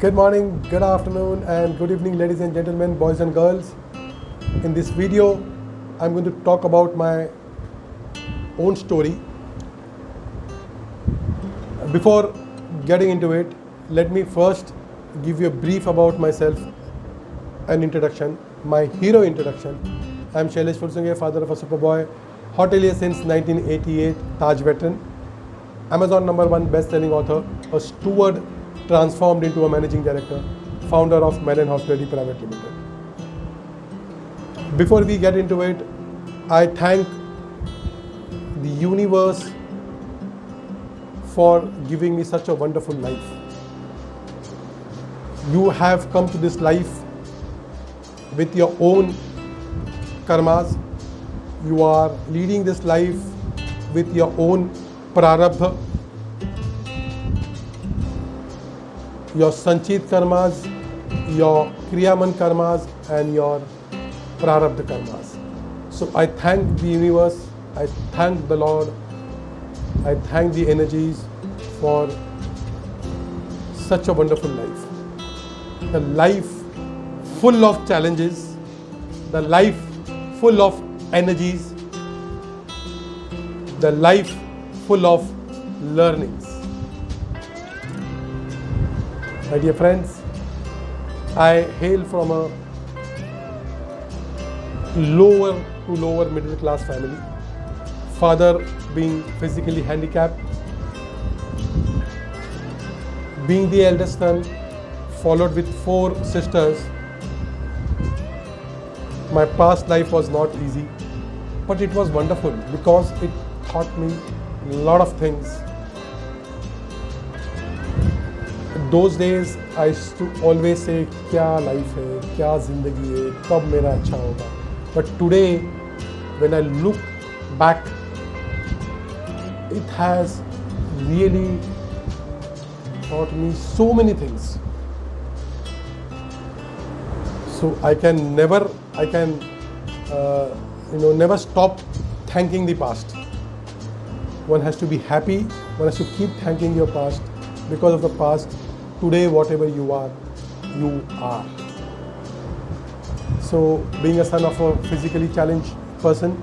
Good morning, good afternoon, and good evening, ladies and gentlemen, boys and girls. In this video, I'm going to talk about my own story. Before getting into it, let me first give you a brief about myself, an introduction, my hero introduction. I'm Shailesh Fursunge, father of a superboy, hotelier since 1988, Taj veteran, Amazon #1 best-selling author, a steward transformed into a managing director, founder of Mellon Hospitality Private Limited. Before we get into it, I thank the universe for giving me such a wonderful life. You have come to this life with your own karmas. You are leading this life with your own prarabdha, your sanchit karmas, your kriyaman karmas, and your prarabdha karmas. So I thank the universe, I thank the Lord, I thank the energies for such a wonderful life. The life full of challenges, the life full of energies, the life full of learnings. My dear friends, I hail from a lower to lower middle class family. Father being physically handicapped, being the eldest son, followed with 4 sisters. My past life was not easy, but it was wonderful because it taught me a lot of things. Those days I used to always say, क्या life है, क्या जिंदगी है, कब मेरा अच्छा होगा. But today, when I look back, it has really taught me so many things. So I can never stop thanking the past. One has to be happy. One has to keep thanking your past, because of the past. Today, whatever you are, you are. So, being a son of a physically challenged person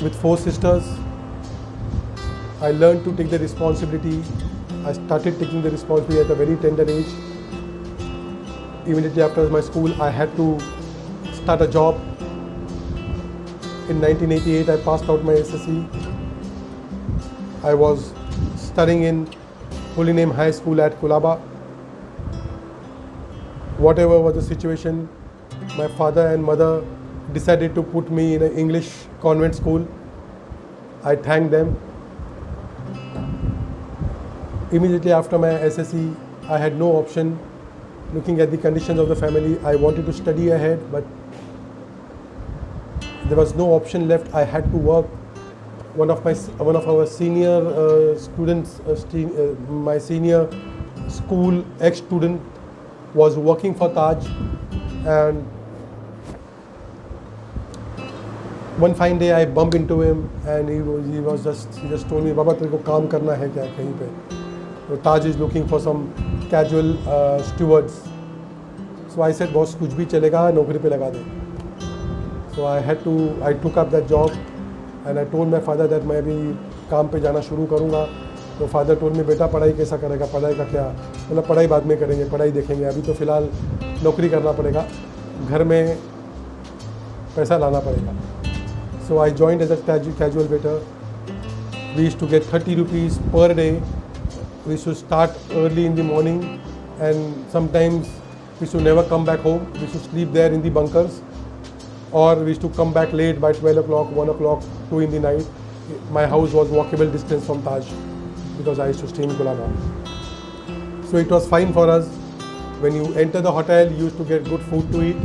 with 4 sisters, I learned to take the responsibility. I started taking the responsibility at a very tender age. Immediately after my school, I had to start a job. In 1988, I passed out my SSC. I was studying in Holy Name High School at Kulaba. Whatever was the situation, my father and mother decided to put me in an English convent school. I thank them. Immediately after my SSC, I had no option. Looking at the conditions of the family, I wanted to study ahead, but there was no option left. I had to work. One of our senior students, my senior school ex-student, was working for Taj, and one fine day I bumped into him, and he just told me, "Baba, तेरे को काम करना है क्या कहीं पे?" So Taj is looking for some casual stewards. So I said, "Boss, कुछ भी चलेगा, नौकरी पे लगा दे." So I took up that job. And I told my father that मैं अभी काम पे जाना शुरू करूँगा. तो फादर told me, बेटा पढ़ाई कैसा करेगा, पढ़ाई का क्या, मतलब पढ़ाई बाद में करेंगे, पढ़ाई देखेंगे, अभी तो फ़िलहाल नौकरी करना पड़ेगा, घर में पैसा लाना पड़ेगा. So I joined as a casual waiter. We used to get 30 rupees per day. We used to start early in the morning, and sometimes we used to never come back home. We used to sleep there in the bunkers. Or we used to come back late by 12 o'clock, 1 o'clock, 2 in the night. My house was walkable distance from Taj because I used to stay in Kulaba. So it was fine for us. When you enter the hotel, you used to get good food to eat.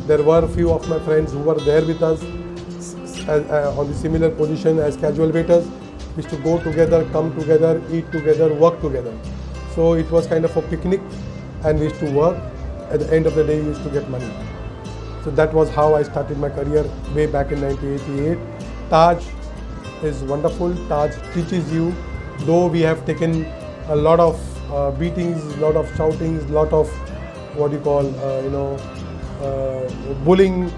There were a few of my friends who were there with us on the similar position as casual waiters. We used to go together, come together, eat together, work together. So it was kind of a picnic, and we used to work. At the end of the day, we used to get money. So that was how I started my career way back in 1988. Taj is wonderful. Taj teaches you, though we have taken a lot of beatings, lot of shoutings, lot of what you call bullying.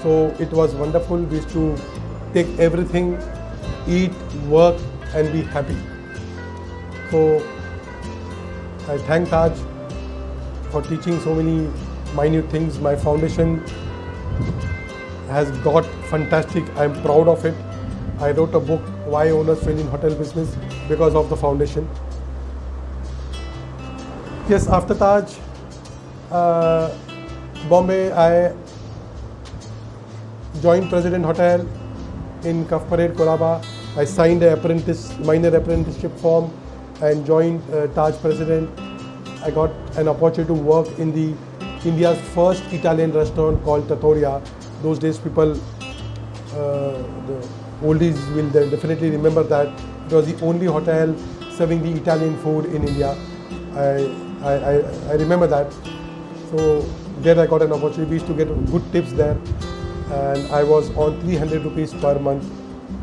So it was wonderful. We used to take everything, eat, work, and be happy. So I thank Taj for teaching so many minute things. My foundation has got fantastic. I'm proud of it. I wrote a book, Why Owners Fail in Hotel Business, because of the foundation. Yes, after Taj, Bombay, I joined President Hotel in Cuff Parade, Colaba. I signed a minor apprenticeship form and joined Taj President. I got an opportunity to work in the India's first Italian restaurant called Trattoria. Those days people, the oldies will definitely remember that. It was the only hotel serving the Italian food in India. I remember that. So there I got an opportunity. We used to get good tips there, and I was on 300 rupees per month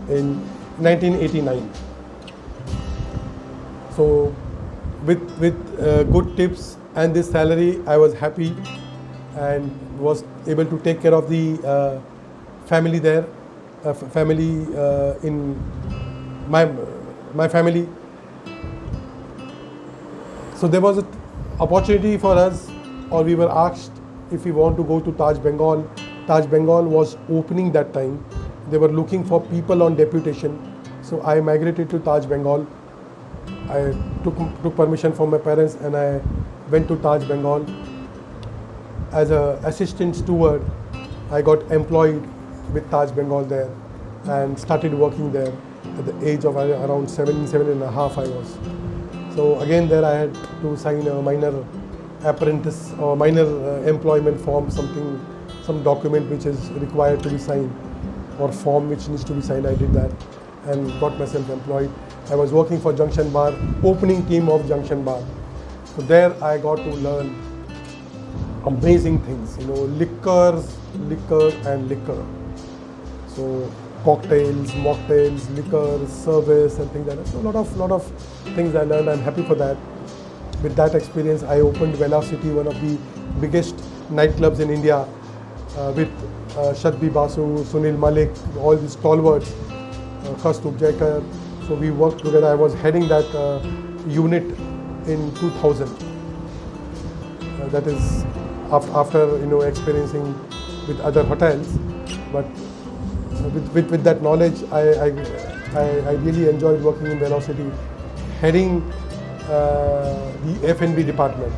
in 1989. So with good tips and this salary, I was happy and was able to take care of the family there, in my family. So there was an opportunity for us, or we were asked if we want to go to Taj Bengal. Taj Bengal was opening that time. They were looking for people on deputation. So I migrated to Taj Bengal. I took permission from my parents and I went to Taj Bengal. As an assistant steward, I got employed with Taj Bengal there and started working there at the age of around 7.5 I was. So again there I had to sign a minor apprentice or minor employment form, some document which is required to be signed, or form which needs to be signed. I did that and got myself employed. I was working for Junction Bar, opening team of Junction Bar. So there I got to learn amazing things, liquor and liquor. So cocktails, mocktails, liquor, service and things like that. So a lot of things I learned. I'm happy for that. With that experience, I opened Velocity, one of the biggest nightclubs in India, with Shadbi Basu, Sunil Malik, all these stalwarts, Kaustubh Jaikar. So we worked together. I was heading that unit in 2000. That is after experiencing with other hotels, but with that knowledge, I really enjoyed working in Velocity, heading the F&B department.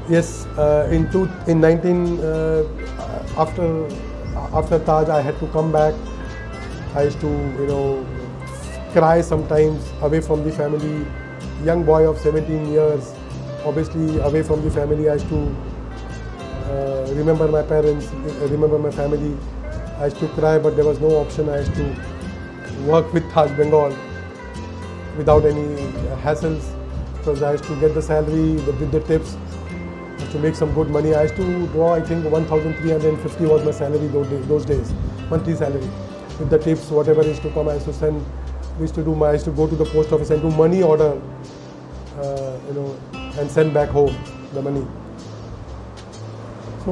Yes, after Taj, I had to come back. I used to, cry sometimes away from the family. Young boy of 17 years, obviously away from the family. I used to remember my parents, remember my family. I used to cry, but there was no option. I used to work with Taj Bengal without any hassles, because I used to get the salary with the tips. I used to make some good money. I used to draw, I think 1,350 was my salary those days, monthly salary. With the tips, whatever is to come, I used to send. I used to go to the post office and do money order, and send back home the money. So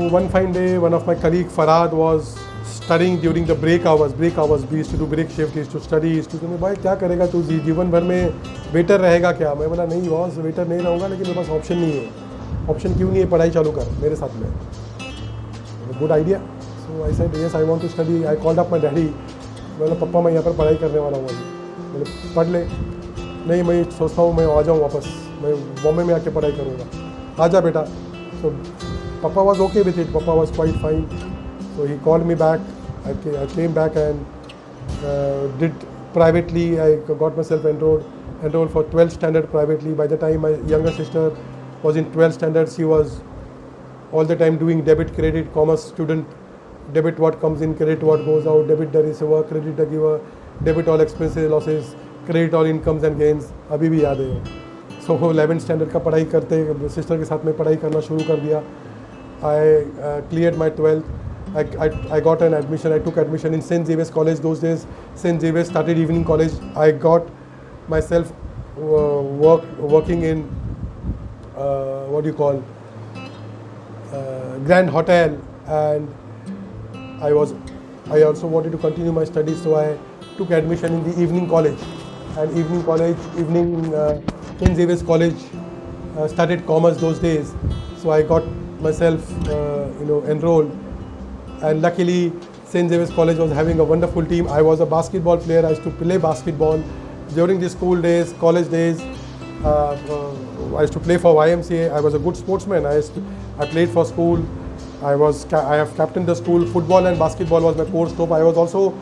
one fine day, one of my colleague Farhad was studying during the break hours. We used to do break shift. He used to study. He used to say, भाई क्या करेगा तू जीवन भर में waiter रहेगा क्या? मैं बोला नहीं बॉस, वेटर नहीं रहूँगा, लेकिन मेरे पास ऑप्शन नहीं है. ऑप्शन क्यों नहीं है? पढ़ाई चालू कर मेरे साथ में. Good idea. So I said yes, I want to study. I called up my daddy. बोला पापा मैं यहाँ पर पढ़ाई करने वाला हूँ. बोले पढ़ ले. नहीं मैं सोचता हूँ मैं आ जाऊँ वापस, मैं बॉम्बे में आके पढ़ाई करूँगा. आजा बेटा. So Papa was okay with it. Papa was quite fine. So he called me back. I came back and did privately. I got myself enrolled for 12th standard privately. By the time my younger sister was in 12th standard, she was all the time doing debit, credit, commerce student. Debit what comes in, credit what goes out, debit the receiver, credit the giver, debit all expenses, losses, credit all incomes and gains. अभी भी याद है. So 11th standard का पढ़ाई करते sister के साथ में पढ़ाई करना शुरू कर दिया. I cleared my 12th. I got an admission. I took admission in St. Xavier's College those days. St. Xavier's started evening college. I got myself working in what do you call Grand Hotel, and I also wanted to continue my studies, so I took admission in the evening college, and St. Xavier's College studied commerce those days, so I got myself enrolled, and luckily St. Xavier's College was having a wonderful team. I was a basketball player. I used to play basketball during the school days, college days. I used to play for YMCA. I was a good sportsman. I played for school. I have captained the school. Football and basketball was my core scope. I was also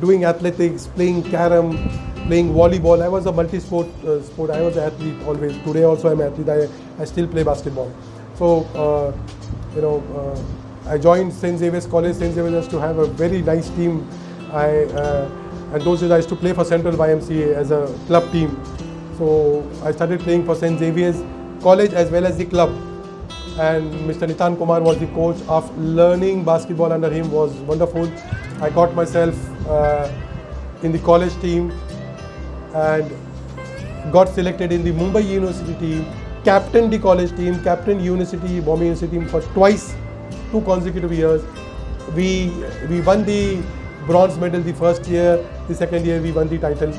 doing athletics, playing carom, playing volleyball. I was a multi-sport sport. I was an athlete always. Today also I'm an athlete. I still play basketball. So I joined St. Xavier's College. St. Xavier's used to have a very nice team. And those days I used to play for Central YMCA as a club team. So I started playing for St. Xavier's College as well as the club. And Mr. Nitan Kumar was the coach. After learning basketball under him was wonderful. I got myself in the college team and got selected in the Mumbai University team, captained the college team, captained Bombay University team for twice, 2 consecutive years. We won the bronze medal the first year. The second year we won the title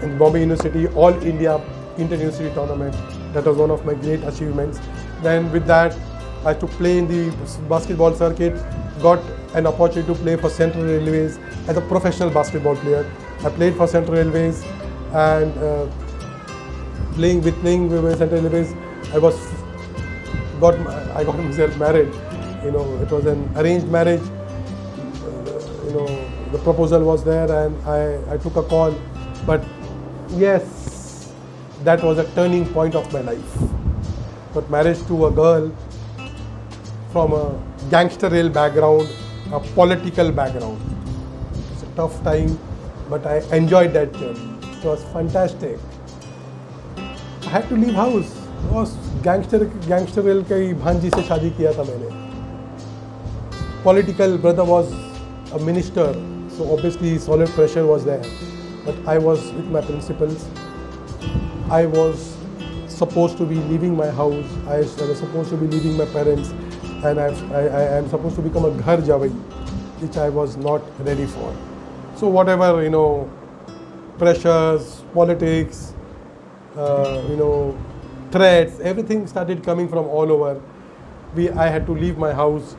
in Bombay University All India Inter-University Tournament. That was one of my great achievements. Then with that, I had to play in the basketball circuit, got an opportunity to play for Central Railways as a professional basketball player. I played for Central Railways, and playing with Central Railways, I got myself married. It was an arranged marriage. The proposal was there, and I took a call. But yes, that was a turning point of my life. But marriage to a girl from a gangster background, a political background. It's a tough time, but I enjoyed that journey. It was fantastic. I had to leave house. Was gangster की भांजी से शादी किया था मैंने. Political brother was a minister, so obviously solid pressure was there. But I was with my principles. I was supposed to be leaving my house. I was supposed to be leaving my parents, and I am supposed to become a ghar jawai, which I was not ready for. So whatever pressures, politics, threats, everything started coming from all over. I had to leave my house,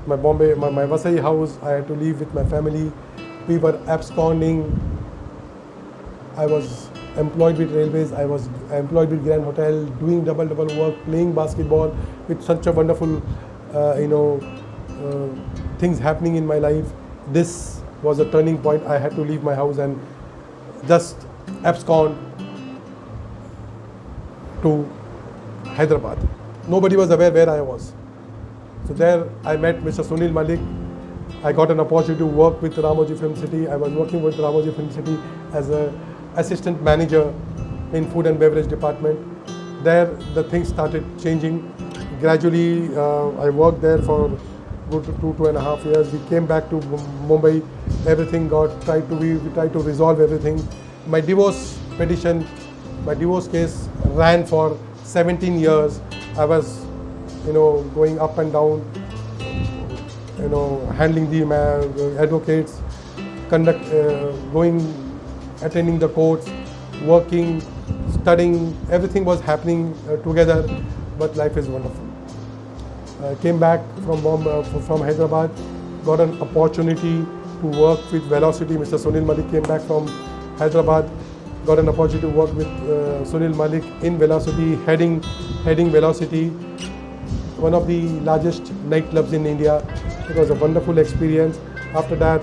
my Vasai house. I had to leave with my family. We were absconding. I was employed with Railways. I was employed with Grand Hotel, doing double work, playing basketball with such a wonderful, things happening in my life. This was a turning point. I had to leave my house and just abscond to Hyderabad. Nobody was aware where I was. So there I met Mr. Sunil Malik. I got an opportunity to work with Ramoji Film City. I was working with Ramoji Film City as an assistant manager in food and beverage department. There the things started changing. Gradually I worked there for good 2.5 years. We came back to Mumbai. Everything we tried to resolve everything. My divorce case ran for 17 years. I was going up and down, handling the advocates, attending the courts, working, studying. Everything was happening together, but life is wonderful. I came back from Hyderabad, got an opportunity to work with Velocity. Mr. Sunil Malik came back from Hyderabad, got an opportunity to work with Sunil Malik in Velocity, heading Velocity, one of the largest nightclubs in India. It was a wonderful experience. After that,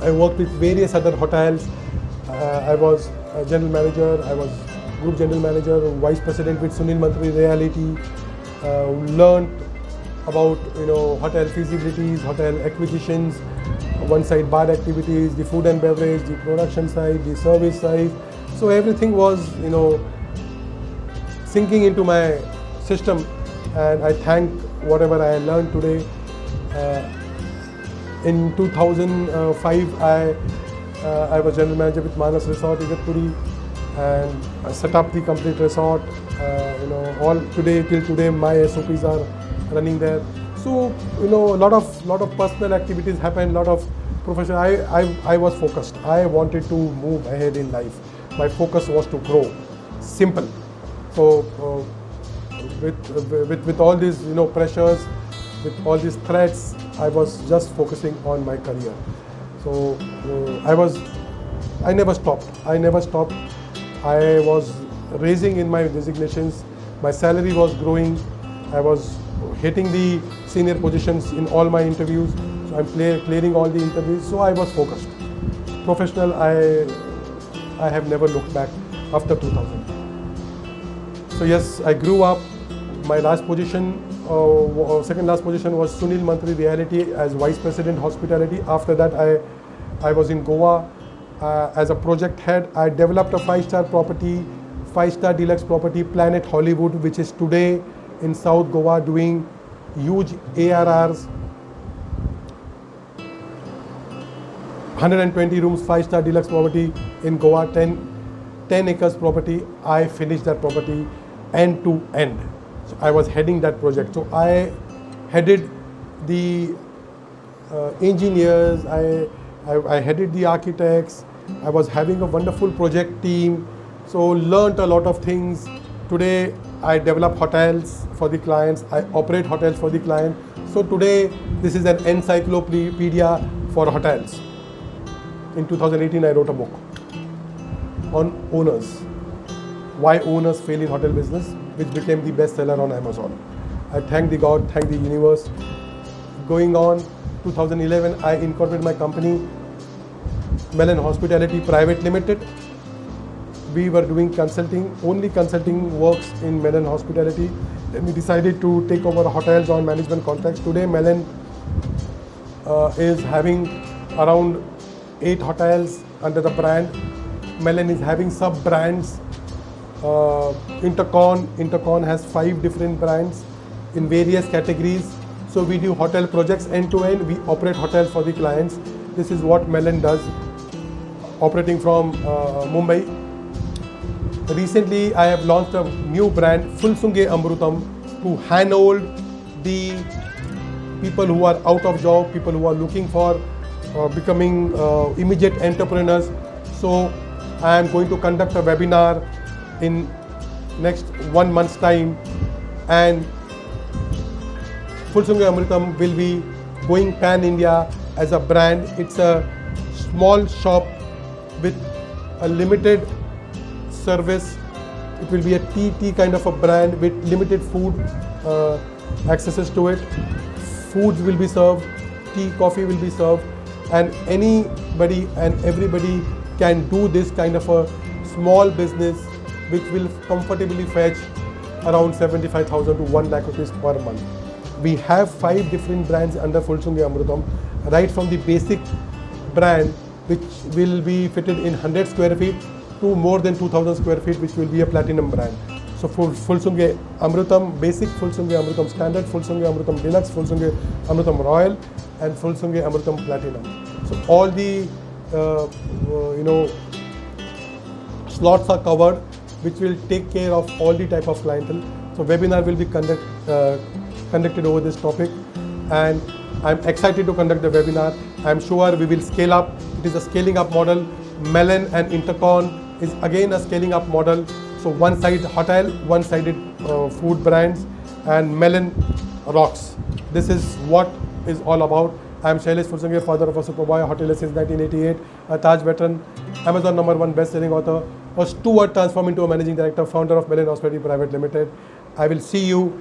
I worked with various other hotels. I was a general manager, I was group general manager, vice president with Sunil Mantri Reality. Learned about hotel feasibilities, hotel acquisitions, one side bar activities, the food and beverage, the production side, the service side. So everything was sinking into my system, and I thank whatever I learned today. In 2005, I was general manager with Manas Resort, Igatpuri, and I set up the complete resort. All today till today my SOPs are running there. So a lot of personal activities happen, lot of professional. I was focused. I wanted to move ahead in life. My focus was to grow. Simple. So with all these pressures, with all these threats, I was just focusing on my career. So I never stopped. I was raising in my designations. My salary was growing. I was hitting the senior positions in all my interviews. So I'm clearing all the interviews. So I was focused. Professional, I have never looked back after 2000. So yes, I grew up. My last position, second last position was Sunil Mantri Realty as Vice President Hospitality. After that, I was in Goa as a project head. I developed a 5-star property, 5-star deluxe property, Planet Hollywood, which is today in South Goa doing huge ARRs. 120 rooms, 5-star deluxe property in Goa, 10 acres property. I finished that property end to end. So I was heading that project. So I headed the engineers, I headed the architects. I was having a wonderful project team. So learned a lot of things. Today I develop hotels for the clients. I operate hotels for the client. So today this is an encyclopedia for hotels. In 2018 I wrote a book on owners. Why owners fail in hotel business, which became the bestseller on Amazon. I thank the God, thank the universe. Going on, 2011, I incorporated my company, Melon Hospitality Private Limited. We were doing consulting, only consulting works in Melon Hospitality. Then we decided to take over hotels on management contracts. Today, Melon is having around 8 hotels under the brand. Melon is having sub-brands. Intercon has 5 different brands in various categories. So we do hotel projects end to end. We operate hotels for the clients. This is what Melon does, operating from Mumbai. Recently, I have launched a new brand, Fulsunge Amrutam, to handhold the people who are out of job, people who are looking for becoming immediate entrepreneurs. So I am going to conduct a webinar in next 1 month's time, and Fulsunge Amrutam will be going pan-India as a brand. It's a small shop with a limited service. It will be a tea kind of a brand with limited food accesses to it. Foods will be served, tea, coffee will be served, and anybody and everybody can do this kind of a small business which will comfortably fetch around 75,000 to 1 lakh rupees per month. We have 5 different brands under Fulsunge Amrutam, right from the basic brand, which will be fitted in 100 square feet, to more than 2,000 square feet, which will be a platinum brand. So for Fulsunge Amrutam Basic, Fulsunge Amrutam Standard, Fulsunge Amrutam Deluxe, Fulsunge Amrutam Royal, and Fulsunge Amrutam Platinum. So all the slots are covered, which will take care of all the type of clientele. So webinar will be conducted over this topic, and I'm excited to conduct the webinar. I'm sure we will scale up. It is a scaling up model. Melon and Intercon is again a scaling up model. So one side hotel, one sided food brands, and Melon rocks. This is what is all about. I'm Shailesh Fulsunge, father of a Superboy, hotelier since 1988, a Taj veteran, Amazon #1 best-selling author, a steward transformed into a managing director, founder of Melon Hospitality Private Limited. I will see you